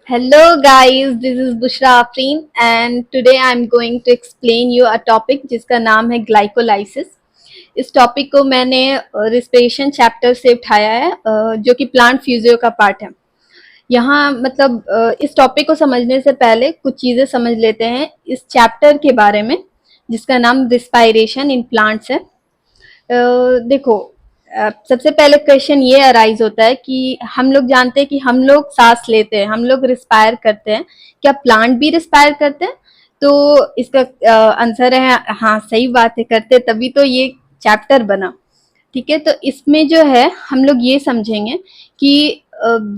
Hello guys, this is Bushra Afreen and today I'm going to explain you a topic जिसका नाम है glycolysis. इस topic को मैंने रिस्पिरेशन चैप्टर से उठाया है जो कि प्लांट फ्यूजियो का पार्ट है। यहाँ इस टॉपिक को समझने से पहले कुछ चीज़ें समझ लेते हैं इस चैप्टर के बारे में जिसका नाम रिस्पायरेशन इन प्लांट्स है। देखो, सबसे पहले क्वेश्चन ये अराइज होता है कि हम लोग जानते हैं कि हम लोग सांस लेते हैं, हम लोग रिस्पायर करते हैं, क्या प्लांट भी रिस्पायर करते हैं? तो इसका आंसर है हाँ, सही बात है, करते, तभी तो ये चैप्टर बना। ठीक है, तो इसमें जो है हम लोग ये समझेंगे कि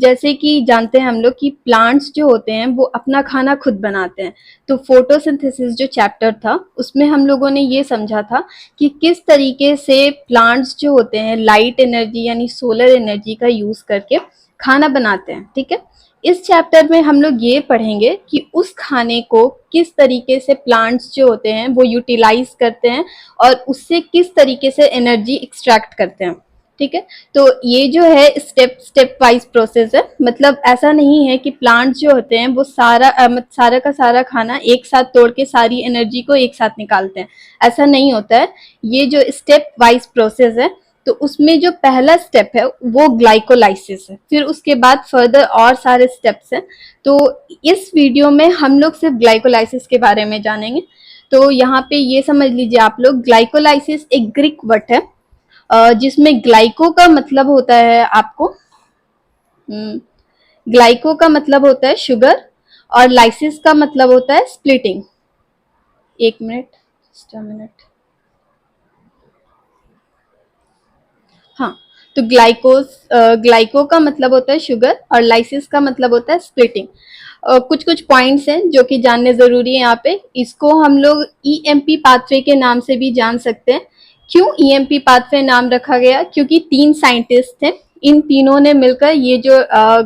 जैसे कि जानते हैं हम लोग कि प्लांट्स जो होते हैं वो अपना खाना खुद बनाते हैं। तो फोटोसिंथेसिस जो चैप्टर था उसमें हम लोगों ने ये समझा था कि किस तरीके से प्लांट्स जो होते हैं लाइट एनर्जी यानी सोलर एनर्जी का यूज करके खाना बनाते हैं। ठीक है, इस चैप्टर में हम लोग ये पढ़ेंगे कि उस खाने को किस तरीके से प्लांट्स जो होते हैं वो यूटिलाइज करते हैं और उससे किस तरीके से एनर्जी एक्सट्रैक्ट करते हैं। ठीक है, तो ये जो है स्टेप वाइज प्रोसेस है। मतलब ऐसा नहीं है कि प्लांट्स जो होते हैं वो सारा का सारा खाना एक साथ तोड़ के सारी एनर्जी को एक साथ निकालते हैं, ऐसा नहीं होता है। ये जो स्टेप वाइज प्रोसेस है तो उसमें जो पहला स्टेप है वो ग्लाइकोलाइसिस है, फिर उसके बाद फर्दर और सारे स्टेप्स हैं। तो इस वीडियो में हम लोग सिर्फ ग्लाइकोलाइसिस के बारे में जानेंगे। तो यहाँ पे ये समझ लीजिए आप लोग, ग्लाइकोलाइसिस एक ग्रीक वर्ड है जिसमें ग्लाइको का मतलब होता है आपको ग्लाइको का मतलब होता है शुगर और लाइसिस का मतलब होता है स्प्लिटिंग। एक मिनट, जस्ट अ मिनट। हाँ, तो ग्लाइको का मतलब होता है शुगर और लाइसिस का मतलब होता है स्प्लिटिंग। कुछ कुछ पॉइंट्स हैं जो कि जानने जरूरी है यहाँ पे। इसको हम लोग ईएमपी पाथवे के नाम से भी जान सकते हैं। क्यों ईएमपी पाथवे नाम रखा गया? क्योंकि 3 साइंटिस्ट थे, इन तीनों ने मिलकर ये जो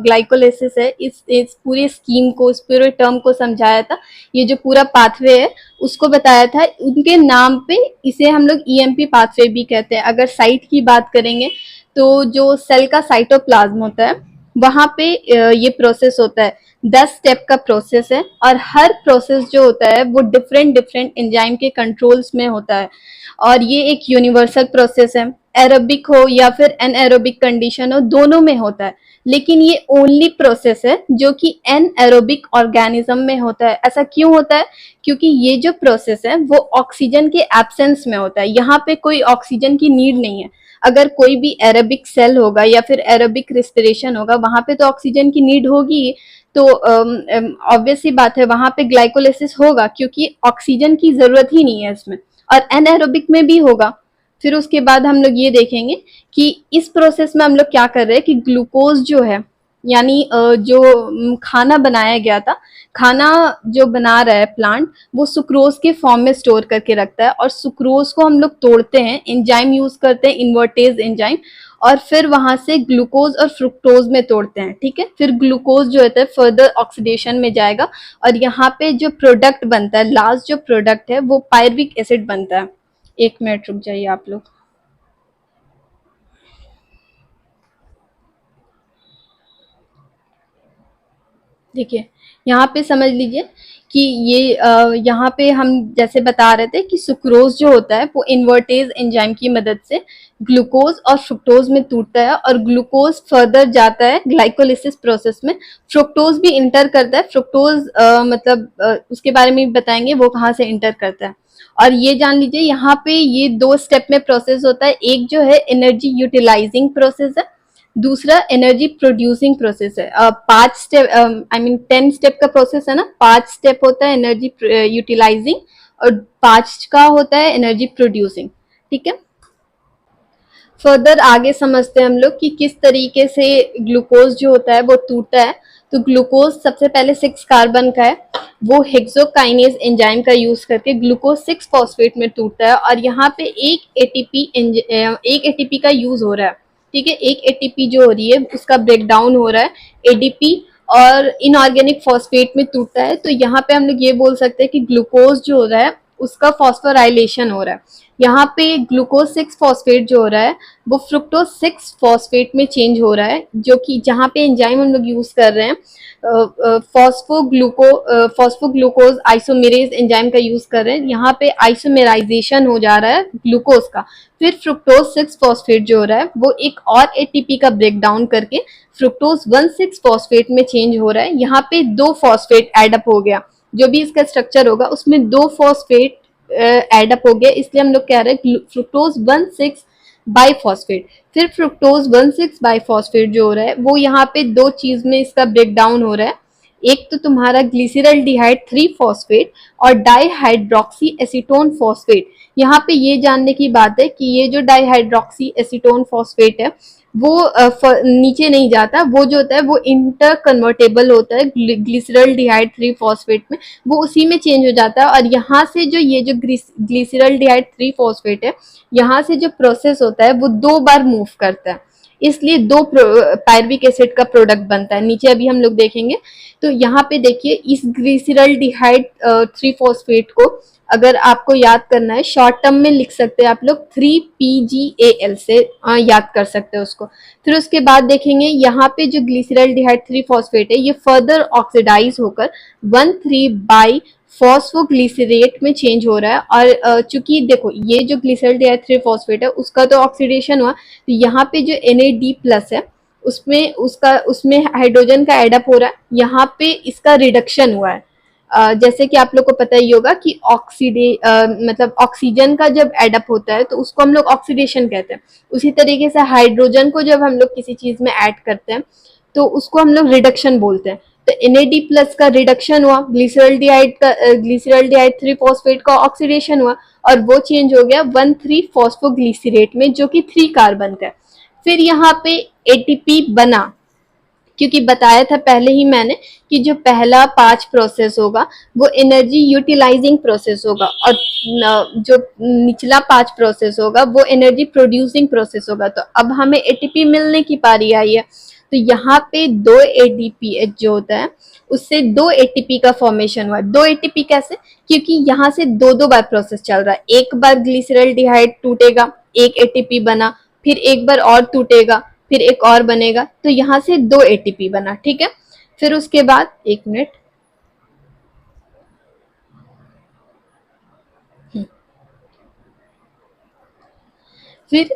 ग्लाइकोलाइसिस है इस पूरे स्कीम को, इस पूरे टर्म को समझाया था। ये जो पूरा पाथवे है उसको बताया था, उनके नाम पे इसे हम लोग ईएमपी पाथवे भी कहते हैं। अगर साइट की बात करेंगे तो जो सेल का साइटोप्लाज्म होता है वहां पे ये प्रोसेस होता है। 10 स्टेप का प्रोसेस है और हर प्रोसेस जो होता है वो डिफरेंट डिफरेंट एंजाइम के कंट्रोल्स में होता है और ये एक यूनिवर्सल प्रोसेस है। एरोबिक हो या फिर एनएरोबिक कंडीशन हो, दोनों में होता है। लेकिन ये ओनली प्रोसेस है जो कि एनएरोबिक ऑर्गेनिज्म में होता है। ऐसा क्यों होता है? क्योंकि ये जो प्रोसेस है वो ऑक्सीजन के एब्सेंस में होता है। यहाँ पे कोई ऑक्सीजन की नीड नहीं है। अगर कोई भी एरोबिक सेल होगा या फिर एरोबिक रेस्पिरेशन होगा वहां पे तो ऑक्सीजन की नीड होगी। तो ऑब्वियस सी बात है वहां पे ग्लाइकोलाइसिस होगा क्योंकि ऑक्सीजन की जरूरत ही नहीं है इसमें, और एनएरोबिक में भी होगा। फिर उसके बाद हम लोग ये देखेंगे कि इस प्रोसेस में हम लोग क्या कर रहे हैं कि ग्लूकोज जो है यानी जो खाना बनाया गया था, खाना जो बना रहा है प्लांट, वो सुक्रोज के फॉर्म में स्टोर करके रखता है और सुक्रोज को हम लोग तोड़ते हैं, एंजाइम यूज करते हैं, इन्वर्टेज एंजाइम, और फिर वहां से ग्लूकोज और फ्रुक्टोज में तोड़ते हैं। ठीक है, फिर ग्लूकोज जो होता है फर्दर ऑक्सीडेशन में जाएगा और यहाँ पे जो प्रोडक्ट बनता है, लास्ट जो प्रोडक्ट है वो पायरविक एसिड बनता है। एक मिनट रुक जाइए आप लोग। देखिए, यहाँ पे समझ लीजिए कि ये यहाँ पे हम जैसे बता रहे थे कि सुक्रोज जो होता है वो इन्वर्टेज एंजाइम की मदद से ग्लूकोज और फ्रुक्टोज में टूटता है और ग्लूकोज फर्दर जाता है ग्लाइकोलिसिस प्रोसेस में। फ्रुक्टोज भी इंटर करता है। फ्रुक्टोज उसके बारे में भी बताएंगे वो कहाँ से इंटर करता है। और ये जान लीजिए यहाँ पे ये 2 स्टेप में प्रोसेस होता है। एक जो है एनर्जी यूटिलाइजिंग प्रोसेस है, दूसरा एनर्जी प्रोड्यूसिंग प्रोसेस है। 5 स्टेप, आई मीन 10 स्टेप का प्रोसेस है ना, 5 स्टेप होता है एनर्जी यूटिलाइजिंग और 5 का होता है एनर्जी प्रोड्यूसिंग। ठीक है, फर्दर आगे समझते हैं हम लोग कि किस तरीके से ग्लूकोज जो होता है वो टूटता है। तो ग्लूकोज सबसे पहले 6 कार्बन का है, वो हेक्सोकाइनेज एंजाइम का यूज करके ग्लूकोज 6 फॉस्फेट में टूटता है और यहाँ पे एक एटीपी का यूज हो रहा है। ठीक है, एक एटीपी जो हो रही है उसका ब्रेक डाउन हो रहा है एडीपी और इनऑर्गेनिक फॉस्फेट में टूटता है। तो यहाँ पे हम लोग ये बोल सकते हैं कि ग्लूकोज जो हो रहा है उसका फॉस्फोराइलेशन हो रहा है। यहाँ पे ग्लूकोज 6 फॉस्फेट जो हो रहा है वो फ्रुक्टोज 6 फॉस्फेट में चेंज हो रहा है, जो कि जहाँ पे एंजाइम हम लोग यूज कर रहे हैं फॉस्फोग्लूकोज आइसोमेरेज एंजाइम का यूज कर रहे हैं। यहाँ पे आइसोमेराइजेशन हो जा रहा है ग्लूकोज का, फिर फ्रुक्टोज 6 फॉस्फेट जो हो रहा है वो एक और एटीपी का ब्रेक डाउन करके फ्रुक्टोज 1,6 फॉस्फेट में चेंज हो रहा है। यहाँ पे 2 फॉस्फेट एडअप हो गया, जो भी इसका स्ट्रक्चर होगा उसमें 2 फॉस्फेट एडअप हो गया, इसलिए हम लोग कह रहे हैं फ्रुक्टोज 1,6 बाइफॉस्फेट। फिर फ्रुक्टोज 1,6 बाइफॉस्फेट जो हो रहा है वो यहाँ पे 2 चीज में इसका ब्रेक डाउन हो रहा है। एक तो तुम्हारा ग्लिसरल्डिहाइड 3 फॉस्फेट और डाईहाइड्रोक्सी एसीटोन फॉस्फेट। यहाँ पे ये जानने की बात है कि ये जो डाईहाइड्रोक्सी एसीटोन फॉस्फेट है वो नीचे नहीं जाता, वो जो होता है वो इंटर कन्वर्टेबल होता है ग्लिसरल्डिहाइड 3 फॉस्फेट में, वो उसी में चेंज हो जाता है। और यहाँ से जो ये जो ग्लिसरल्डिहाइड 3 फॉस्फेट है, यहाँ से जो प्रोसेस होता है वो 2 बार मूव करता है, इसलिए 2 पायरविक एसिड का प्रोडक्ट बनता है। नीचे अभी हम लोग देखेंगे। तो यहाँ पे देखिए इस ग्लिसरल्डिहाइड 3 फॉस्फेट को अगर आपको याद करना है शॉर्ट टर्म में लिख सकते हैं आप लोग 3PGAL से याद कर सकते हैं उसको। फिर उसके बाद देखेंगे यहाँ पे जो ग्लिसरल्डिहाइड 3 फॉस्फेट है ये फर्दर ऑक्सीडाइज होकर 1,3 बाई फॉस्फोग्लिसरेट में चेंज हो रहा है। और चूंकि देखो ये जो ग्लिसरल्डिहाइड 3 फॉस्फेट है उसका तो ऑक्सीडेशन हुआ, तो यहाँ पे जो Na++ है उसमें हाइड्रोजन का एडअप हो रहा है, यहाँ पे इसका रिडक्शन हुआ है। जैसे कि आप लोग को पता ही होगा कि मतलब ऑक्सीजन का जब एडअप होता है तो उसको हम लोग ऑक्सीडेशन कहते हैं। उसी तरीके से हाइड्रोजन को जब हम लोग किसी चीज में ऐड करते हैं तो उसको हम लोग रिडक्शन बोलते हैं। तो Na+ का रिडक्शन हुआ, ग्लिसरल्डिहाइड 3 फॉस्फेट का ऑक्सीडेशन हुआ और वो चेंज हो गया 1,3 फॉस्फोग्लिसरेट में, जो कि 3 कार्बन का है। फिर यहाँ पे एटीपी बना, क्योंकि बताया था पहले ही मैंने कि जो पहला 5 प्रोसेस होगा वो एनर्जी यूटिलाइजिंग प्रोसेस होगा और जो निचला 5 प्रोसेस होगा वो एनर्जी प्रोड्यूसिंग प्रोसेस होगा। तो अब हमें एटीपी मिलने की पारी आई है, तो यहाँ पे 2 ADPH जो होता है उससे 2 ATP का फॉर्मेशन हुआ। 2 ATP कैसे? क्योंकि यहाँ से 2 बार प्रोसेस चल रहा है, एक बार ग्लिसरल्डिहाइड टूटेगा, एक ATP बना, फिर एक बार और टूटेगा, फिर एक और बनेगा, तो यहाँ से 2 ATP बना। ठीक है, फिर उसके बाद 1 मिनट, फिर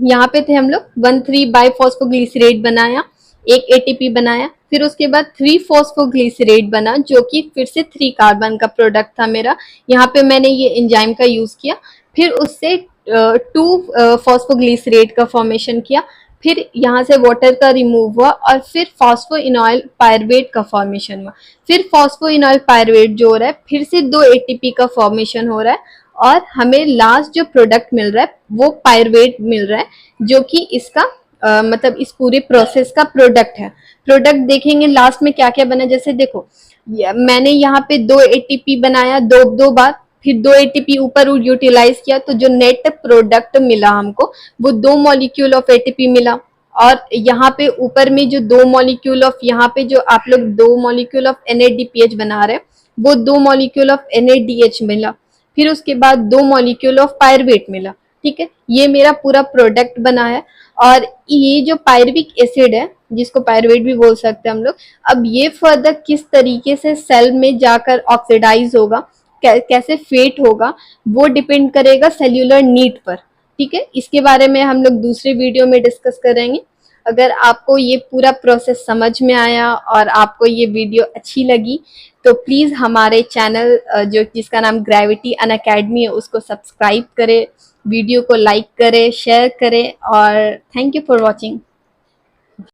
यहाँ पे थे हम लोग 1,3 बाइफॉस्फोग्लिसरेट बनाया, एक ATP बनाया, फिर उसके बाद 3 फॉस्फोग्लिसरेट बना जो कि फिर से 3 कार्बन का प्रोडक्ट था मेरा। यहाँ पे मैंने ये एंजाइम का यूज किया, फिर उससे 2 फॉस्फोग्लिसरेट का फॉर्मेशन किया, फिर यहाँ से वाटर का रिमूव हुआ और फिर फॉस्फोइनॉइल पायरवेट का फॉर्मेशन हुआ। फिर फॉस्फोइनॉइल पायरवेट जो हो रहा है फिर से 2 ATP का फॉर्मेशन हो रहा है और हमें लास्ट जो प्रोडक्ट मिल रहा है वो पायरवेट मिल रहा है, जो कि इसका मतलब इस पूरे प्रोसेस का प्रोडक्ट है। प्रोडक्ट देखेंगे लास्ट में क्या क्या बना, जैसे देखो मैंने यहाँ पे 2 ATP बनाया 2 बार, फिर 2 ATP ऊपर यूटिलाइज किया, तो जो नेट प्रोडक्ट मिला हमको वो 2 मॉलिक्यूल ऑफ ATP मिला। और यहाँ पे ऊपर में जो 2 मॉलिक्यूल ऑफ, यहाँ पे जो आप लोग 2 मॉलिक्यूल ऑफ NADPH बना रहे हैं वो 2 मॉलिक्यूल ऑफ NADH मिला, फिर उसके बाद 2 मॉलिक्यूल ऑफ पायरवेट मिला। ठीक है, ये मेरा पूरा प्रोडक्ट बना है। और ये जो पायरविक एसिड है जिसको पायरवेट भी बोल सकते हैं हम लोग, अब ये फर्दर किस तरीके से सेल में जाकर ऑक्सीडाइज होगा, कैसे फेट होगा, वो डिपेंड करेगा सेल्यूलर नीड पर। ठीक है, इसके बारे में हम लोग दूसरे वीडियो में डिस्कस करेंगे। अगर आपको ये पूरा प्रोसेस समझ में आया और आपको ये वीडियो अच्छी लगी तो प्लीज़ हमारे चैनल जो जिसका नाम ग्रेविटी अनअकैडमी है उसको सब्सक्राइब करें, वीडियो को लाइक करें, शेयर करें और थैंक यू फॉर वॉचिंग।